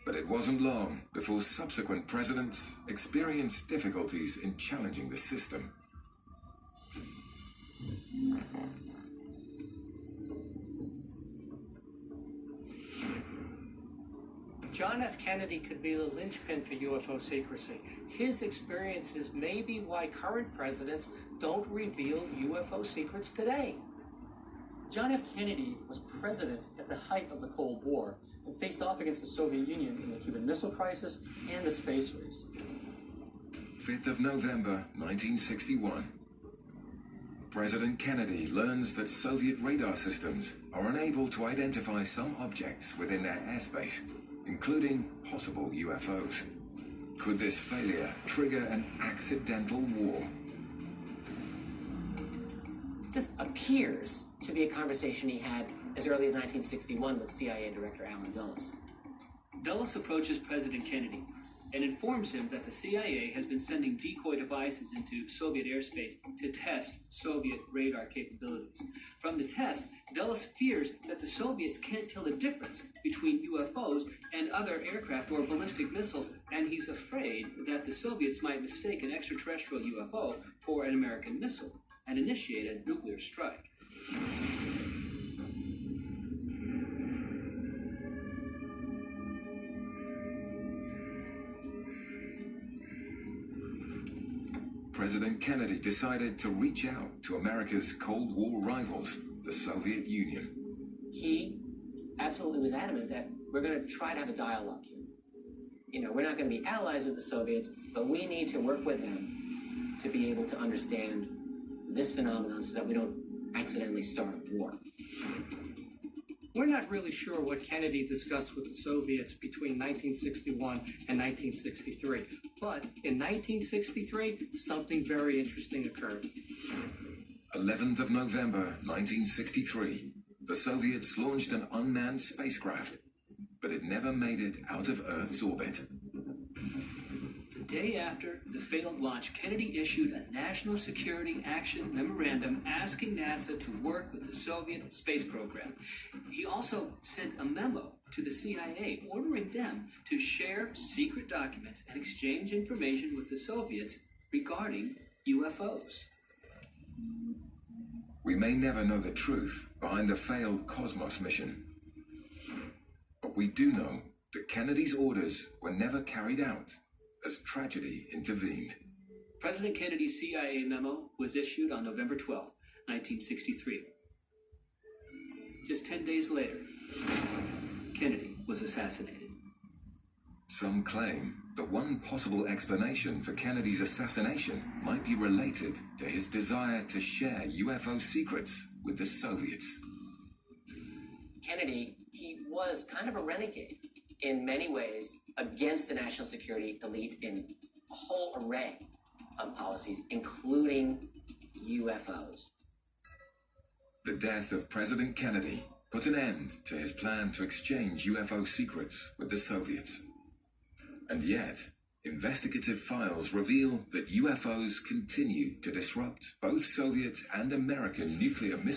But it wasn't long before subsequent presidents experienced difficulties in challenging the system. John F. Kennedy could be the linchpin for UFO secrecy. His experiences may be why current presidents don't reveal UFO secrets today. John F. Kennedy was president at the height of the Cold War and faced off against the Soviet Union in the Cuban Missile Crisis and the space race. 5th of November, 1961. President Kennedy learns that Soviet radar systems are unable to identify some objects within their airspace, including possible UFOs. Could this failure trigger an accidental war? This appears to be a conversation he had as early as 1961 with CIA Director Allen Dulles. Dulles approaches President Kennedy and informs him that the CIA has been sending decoy devices into Soviet airspace to test Soviet radar capabilities. From the test, Dulles fears that the Soviets can't tell the difference between UFOs and other aircraft or ballistic missiles, and he's afraid that the Soviets might mistake an extraterrestrial UFO for an American missile and initiate a nuclear strike. President Kennedy decided to reach out to America's Cold War rivals, the Soviet Union. He absolutely was adamant that we're going to try to have a dialogue here. You know, we're not going to be allies with the Soviets, but we need to work with them to be able to understand this phenomenon so that we don't accidentally start a war. We're not really sure what Kennedy discussed with the Soviets between 1961 and 1963. But in 1963, something very interesting occurred. 11th of November, 1963. The Soviets launched an unmanned spacecraft, but it never made it out of Earth's orbit. The day after the failed launch, Kennedy issued a National Security Action Memorandum asking NASA to work with the Soviet space program. He also sent a memo to the CIA ordering them to share secret documents and exchange information with the Soviets regarding UFOs. We may never know the truth behind the failed Cosmos mission, but we do know that Kennedy's orders were never carried out as tragedy intervened. President Kennedy's CIA memo was issued on November 12, 1963. Just 10 days later, Kennedy was assassinated. Some claim that one possible explanation for Kennedy's assassination might be related to his desire to share UFO secrets with the Soviets. Kennedy, he was kind of a renegade in many ways against the national security elite in a whole array of policies, including UFOs. The death of President Kennedy put an end to his plan to exchange UFO secrets with the Soviets. And yet, investigative files reveal that UFOs continue to disrupt both Soviet and American nuclear missiles.